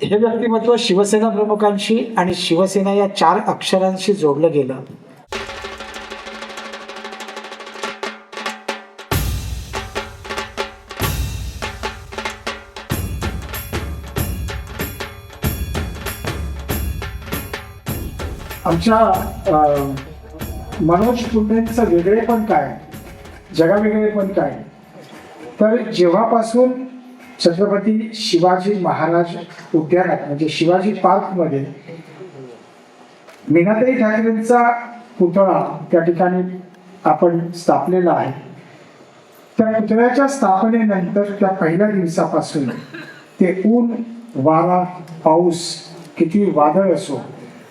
हे व्यक्तिमत्व शिवसेना प्रमुखांशी आणि शिवसेना या 4 अक्षरांशी जोडलं गेलं. आमच्या मनोज पुंडेंचं वेगळेपण काय, जगावेगळेपण काय, तर जेव्हापासून छत्रपती शिवाजी महाराज उद्यानात म्हणजे शिवाजी पार्कमध्ये मीनाताई ठाकरेंचा पुतळा त्या ठिकाणी आपण स्थापलेला आहे, त्या पुतळ्याच्या स्थापनेनंतर त्या पहिल्या दिवसापासून ते ऊन वारा पाऊस किती वादळ असो,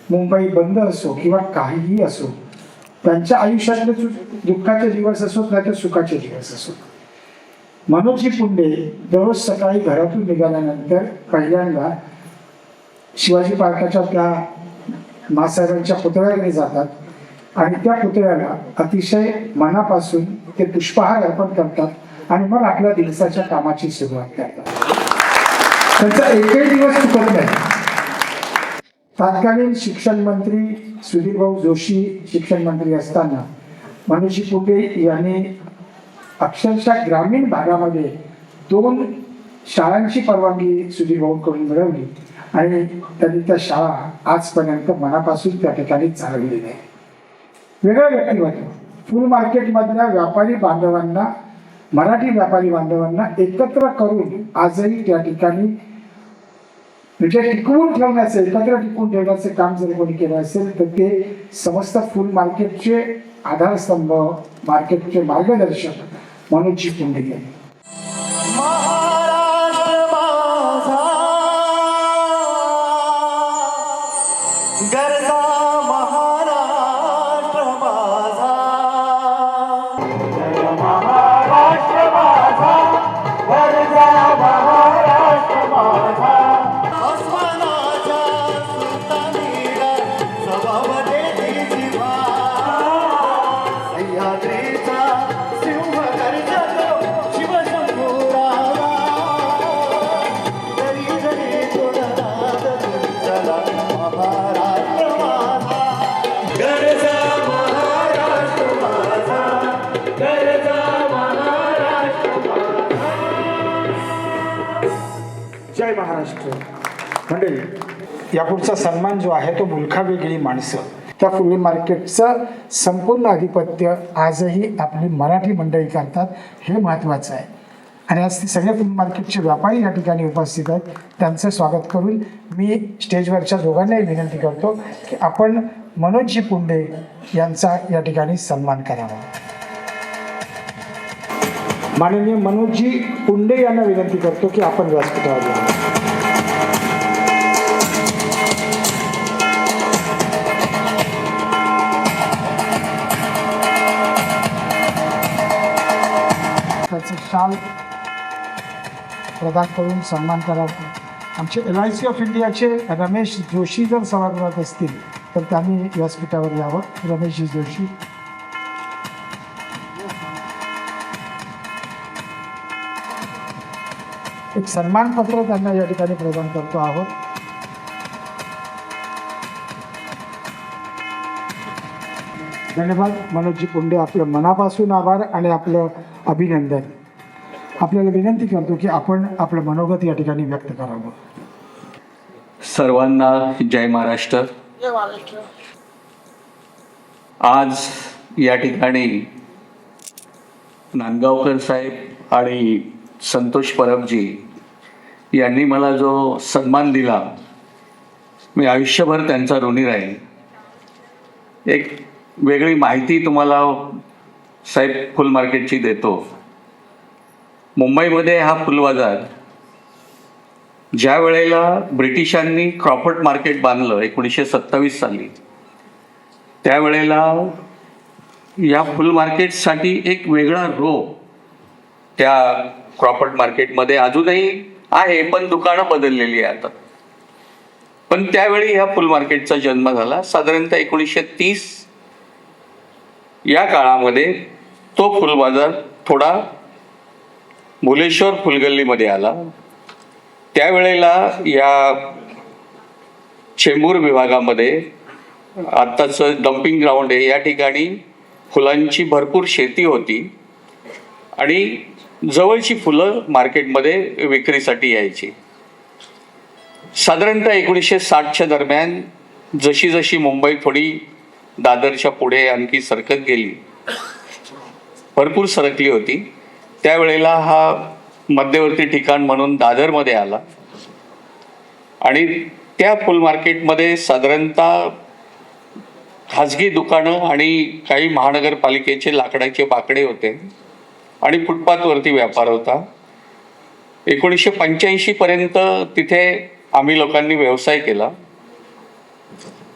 मुंबई बंद असो किंवा काहीही असो, त्यांच्या आयुष्यातले दुःखाचे दिवस असोत नाही तर सुखाचे दिवस असो, मनोजजी पुंडे दररोज सकाळी घरातून निघाल्यानंतर पहिल्यांदा शिवाजी पार्काच्या त्या मासाहेबांच्या पुतळ्याकडे जातात आणि त्या पुतळ्याला अतिशय मनापासून ते पुष्पहार अर्पण करतात आणि मग आपल्या दिवसाच्या कामाची सुरुवात करतात. त्यांचा एकही दिवस चुकत नाही. तत्कालीन शिक्षण मंत्री सुधीरभाऊ जोशी शिक्षण मंत्री असताना मनोजजी पुंडे यांनी अक्षरशः ग्रामीण भागामध्ये 2 शाळांची परवानगी सुधीरभाऊंकडून मिळवली आणि त्यांनी त्या शाळा आजपर्यंत मनापासून त्या ठिकाणी चालवलेल्या आहे. वेगळं व्यक्तिमत्व. फुल मार्केटमधल्या व्यापारी बांधवांना, मराठी व्यापारी बांधवांना एकत्र करून आजही त्या ठिकाणी म्हणजे टिकवून ठेवण्याचं, एकत्र टिकवून ठेवण्याचं काम जर कोणी केलं असेल तर ते समस्त फुल मार्केटचे आधारस्तंभ, मार्केटचे मार्गदर्शक मनोजजी पुंडे यांनी. जय महाराष्ट्र. मंडळी, यापुढचा सन्मान जो आहे तो मुलखा वेगळी माणसं, त्या फुल मार्केटचं संपूर्ण आधिपत्य आजही आपली मराठी मंडळी करतात, हे महत्त्वाचं आहे. आणि आज सगळे फुल मार्केटचे व्यापारी या ठिकाणी उपस्थित आहेत. त्यांचं स्वागत करून मी स्टेजवरच्या दोघांनाही विनंती करतो की आपण मनोजजी पुंडे यांचा या ठिकाणी सन्मान करावा. माननीय मनोजजी पुंडे यांना विनंती करतो की आपण व्यासपीठावर यावं. त्याचं शाल प्रदान करून सन्मान करावा. आमचे LIC ऑफ इंडियाचे रमेश जोशी जर सभागृहात असतील तर त्यांनी व्यासपीठावर यावं. रमेशजी जोशी. एक सन्मानपत्र त्यांना या ठिकाणी प्रदान करतो आहोत. धन्यवाद मनोजजी पुंडे. आपलं मनापासून आभार आणि आपलं अभिनंदन. आपल्याला विनंती करतो की आपण आपलं मनोगत या ठिकाणी व्यक्त करावं. सर्वांना जय महाराष्ट्र. जय महाराष्ट्र. आज या ठिकाणी नांदगावकर साहेब आणि संतोष परबजी यांनी मला जो सन्मान दिला, मी आयुष्यभर त्यांचा ऋणी राहील. एक वेगळी माहिती तुम्हाला साहेब फुल मार्केटची देतो. मुंबईमध्ये हा फुल बाजार ज्या वेळेला ब्रिटिशांनी क्रॉफर्ड मार्केट बांधलं 1927 साली, त्यावेळेला या फुल मार्केटसाठी एक वेगळा रो त्या क्रॉफर्ड मार्केटमध्ये अजूनही आहे, पण दुकानं बदललेली आहे आता. पण त्यावेळी ह्या फुल मार्केटचा जन्म झाला. साधारणतः 1930 या काळामध्ये तो फुल बाजार थोडा भुलेश्वर फुलगल्लीमध्ये आला त्यावेळेला या चेंबूर विभागामध्ये आत्ताचं डम्पिंग ग्राउंड आहे, या ठिकाणी फुलांची भरपूर शेती होती आणि जवळची फुलं मार्केटमध्ये विक्रीसाठी यायची. साधारणतः 1960च्या दरम्यान जशी जशी मुंबई थोडी दादरच्या पुढे आणखी सरकत गेली, भरपूर सरकली होती, त्यावेळेला हा मध्यवर्ती ठिकाण म्हणून दादरमध्ये आला आणि त्या फुल मार्केटमध्ये साधारणतः खाजगी दुकानं आणि काही महानगरपालिकेचे लाकडाचे बाकडे होते आणि फुटपाथवरती व्यापार होता. 1985 पर्यंत तिथे आम्ही लोकांनी व्यवसाय केला.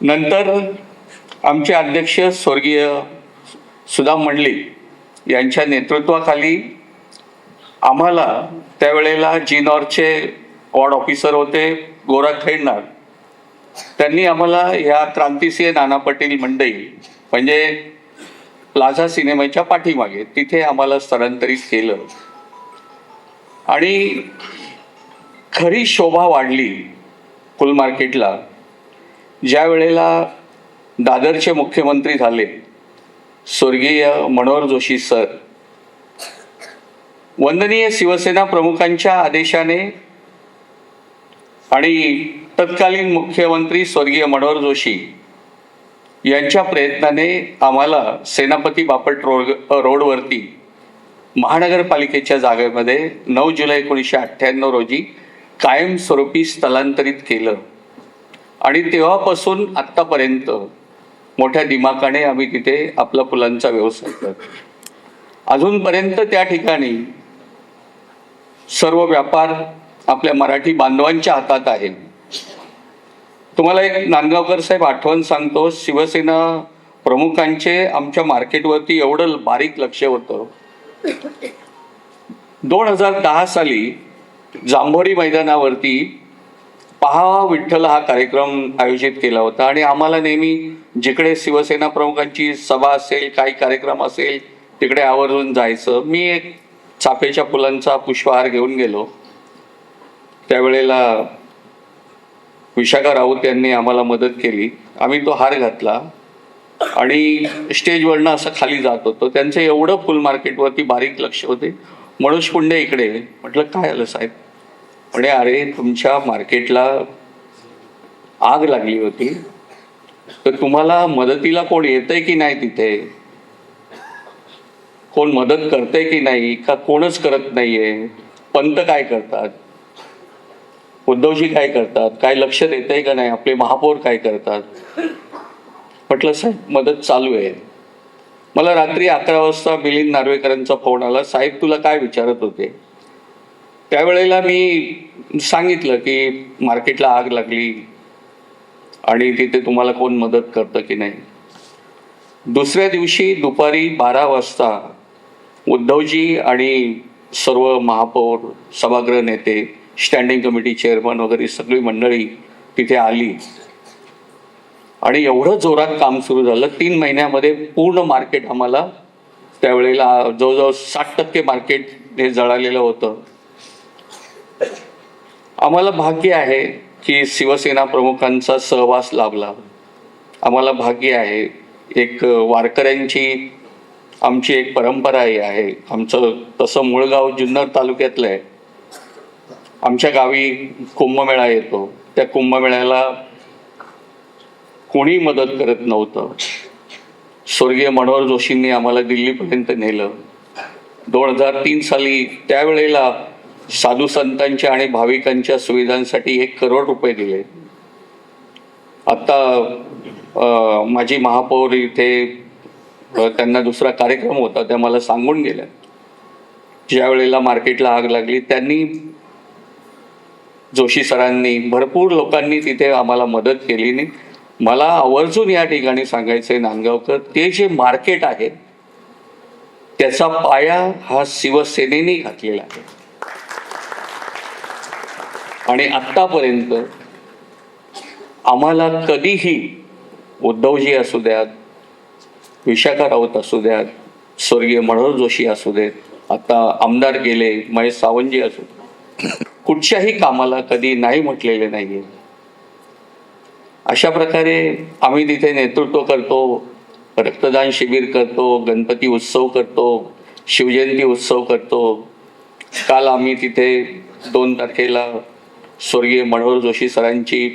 नंतर आमचे अध्यक्ष स्वर्गीय सुदाम मंडलिक यांच्या नेतृत्वाखाली आम्हाला त्यावेळेला जीनॉरचे वॉर्ड ऑफिसर होते गोरा खैरनार, त्यांनी आम्हाला या क्रांतिसिंह नाना पटेल मंडई म्हणजे प्लाझा सिनेमाच्या पाठीमागे तिथे आम्हाला स्थलांतरित केलं आणि खरी शोभा वाढली फुल मार्केटला ज्या वेळेला दादरचे मुख्यमंत्री झाले स्वर्गीय मनोहर जोशी सर. वंदनीय शिवसेना प्रमुखांच्या आदेशाने आणि तत्कालीन मुख्यमंत्री स्वर्गीय मनोहर जोशी यांच्या प्रयत्नाने आम्हाला सेनापती बापट रोडवरती महानगरपालिकेच्या जागेमध्ये 9 जुलै 1998 रोजी कायमस्वरूपी स्थलांतरित केलं आणि तेव्हापासून आत्तापर्यंत मोठ्या दिमाखाने आम्ही तिथे आपला फुलांचा व्यवसाय करतो. अजूनपर्यंत त्या ठिकाणी सर्व व्यापार आपल्या मराठी बांधवांच्या हातात आहे. तुम्हाला एक नांदगावकर साहेब आठवण सांगतो, शिवसेना प्रमुखांचे आमच्या मार्केटवरती एवढं बारीक लक्ष होतं. 2010 साली जांभोरी मैदानावरती पहा विठ्ठल हा कार्यक्रम आयोजित केला होता आणि आम्हाला नेहमी जिकडे शिवसेना प्रमुखांची सभा असेल काही कार्यक्रम असेल तिकडे आवर्जून जायचं. मी एक चाफ्याच्या फुलांचा पुष्पहार घेऊन गेलो. त्यावेळेला विशाखा राऊत यांनी आम्हाला मदत केली. आम्ही तो हार घातला आणि स्टेजवरनं असं खाली जात होतो. त्यांचं एवढं फुल मार्केटवरती बारीक लक्ष होते. मनोज पुंडे इकडे. म्हटलं काय आलं साहेब? म्हणे अरे तुमच्या मार्केटला आग लागली होती तर तुम्हाला मदतीला कोण येतंय की नाही, तिथे कोण मदत करतंय की नाही, का कोणच करत नाहीये, पंत काय करतात, उद्धवजी काय करतात, काय लक्ष देतंय का नाही, आपले महापौर काय करतात. म्हटलं साहेब मदत चालू आहे. मला रात्री 11 वाजता मिलिंद नार्वेकरांचा फोन आला, साहेब तुला काय विचारत होते. त्यावेळेला मी सांगितलं की मार्केटला आग लागली आणि तिथे तुम्हाला कोण मदत करतं की नाही. दुसऱ्या दिवशी दुपारी 12 वाजता उद्धवजी आणि सर्व महापौर, सभागृह नेते, स्टँडिंग कमिटी चेअरमन वगैरे सगळी मंडळी तिथे आली आणि एवढं जोरात काम सुरू झालं. 3 महिन्यामध्ये पूर्ण मार्केट आम्हाला त्यावेळेला जवळजवळ 60% मार्केट हे जळालेलं होतं. आम्हाला भाग्य आहे की शिवसेना प्रमुखांचा सहवास लाभला. आम्हाला भाग्य आहे, एक वारकऱ्यांची आमची एक परंपरा आहे. आमचं तसं मूळ गाव जुन्नर तालुक्यातलं आहे. आमच्या गावी कुंभमेळा येतो. त्या कुंभमेळ्याला कोणी मदत करत नव्हतं. स्वर्गीय मनोहर जोशींनी आम्हाला दिल्लीपर्यंत नेलं. 2003 साली त्यावेळेला साधू संतांच्या आणि भाविकांच्या सुविधांसाठी 1 करोड रुपये दिले. आता माझी महापौर इथे त्यांना दुसरा कार्यक्रम होता, त्या मला सांगून गेल्या. ज्या वेळेला मार्केटला आग लागली त्यांनी, जोशी सरांनी, भरपूर लोकांनी तिथे आम्हाला मदत केली. नाही मला आवर्जून या ठिकाणी सांगायचंय नांदगावकर, ते जे मार्केट आहे त्याचा पाया हा शिवसेनेने घातलेला आहे आणि आत्तापर्यंत आम्हाला कधीही उद्धवजी असू द्यात, विशाखा राऊत असू द्यात, स्वर्गीय मनोहर जोशी असू देत, आता आमदार गेले महेश सावंतजी असू, कुठच्याही कामाला कधी नाही म्हटलेले नाहीये. अशा प्रकारे आम्ही तिथे नेतृत्व करतो, रक्तदान शिबिर करतो, गणपती उत्सव करतो, शिवजयंती उत्सव करतो. काल आम्ही तिथे 2 तारखेला स्वर्गीय मनोहर जोशी सरांची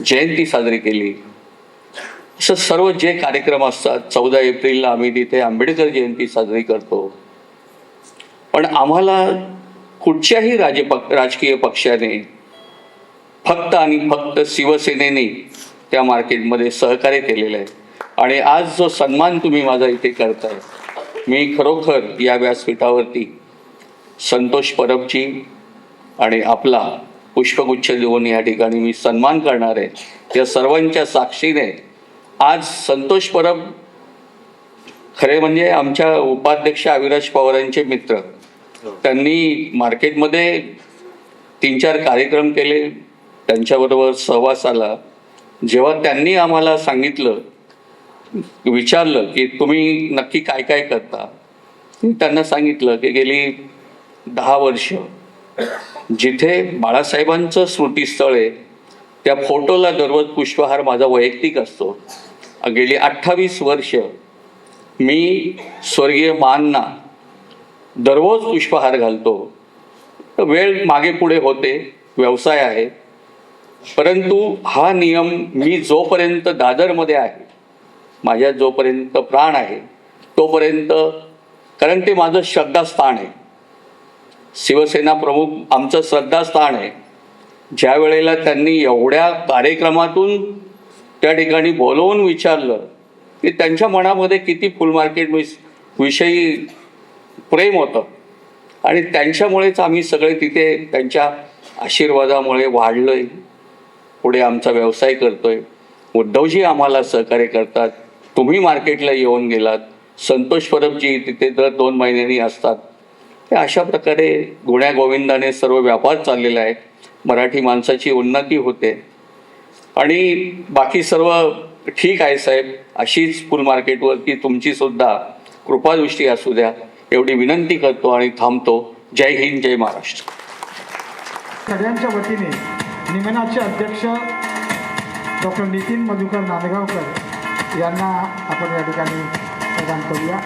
जयंती साजरी केली. असं सर्व जे कार्यक्रम असतात, 14 एप्रिलला आम्ही तिथे आंबेडकर जयंती साजरी करतो. पण आम्हाला कुठच्याही राजकीय पक्षाने फक्त आणि फक्त शिवसेनेने त्या मार्केटमध्ये सहकार्य केलेलं आहे. आणि आज जो सन्मान तुम्ही माझा इथे करताय, मी खरोखर या व्यासपीठावरती संतोष परबजी आणि आपला पुष्पगुच्छ देऊन या ठिकाणी मी सन्मान करणार आहे. या सर्वांच्या साक्षीने आज संतोष परब खरे म्हणजे आमच्या उपाध्यक्ष अविनाश पवारांचे मित्र, त्यांनी मार्केटमध्ये 3-4 कार्यक्रम केले, त्यांच्याबरोबर सहवास आला. जेव्हा त्यांनी आम्हाला सांगितलं, विचारलं की तुम्ही नक्की काय काय करता, त्यांना सांगितलं की गेली 10 वर्ष जिथे बाळासाहेबांचं स्मृतीस्थळ आहे त्या फोटोला दररोज पुष्पहार माझा वैयक्तिक असतो. गेली 28 वर्ष मी स्वर्गीय मानना दररोज पुष्पहार घालतो. वेळ मागे पुढे होते, व्यवसाय आहे, परंतु हा नियम मी जोपर्यंत दादरमध्ये आहे, माझ्या जोपर्यंत प्राण आहे तोपर्यंत, कारण ते माझं श्रद्धास्थान आहे. शिवसेना प्रमुख आमचं श्रद्धास्थान आहे. ज्या वेळेला त्यांनी एवढ्या कार्यक्रमातून त्या ठिकाणी बोलवून विचारलं की त्यांच्या मनामध्ये किती फुल मार्केट विषयी प्रेम होतं आणि त्यांच्यामुळेच आम्ही सगळे तिथे त्यांच्या आशीर्वादामुळे वाढलोय, पुढे आमचा व्यवसाय करतोय. उद्धवजी आम्हाला सहकार्य करतात. तुम्ही मार्केटला येऊन गेलात, संतोष परबजी तिथे दर 2 महिन्यांनी असतात. हे अशा प्रकारे गुण्यागोविंदाने सर्व व्यापार चाललेला आहे. मराठी माणसाची उन्नती होते आणि बाकी सर्व ठीक आहे साहेब. अशीच फुल मार्केटवरती तुमची सुद्धा कृपादृष्टी असू द्या एवढी विनंती करतो आणि थांबतो. जय हिंद, जय महाराष्ट्र. सगळ्यांच्या वतीने निमनाचे अध्यक्ष डॉक्टर नितीन मधुकर नांदगावकर यांना आपण या ठिकाणी प्रदान करूया.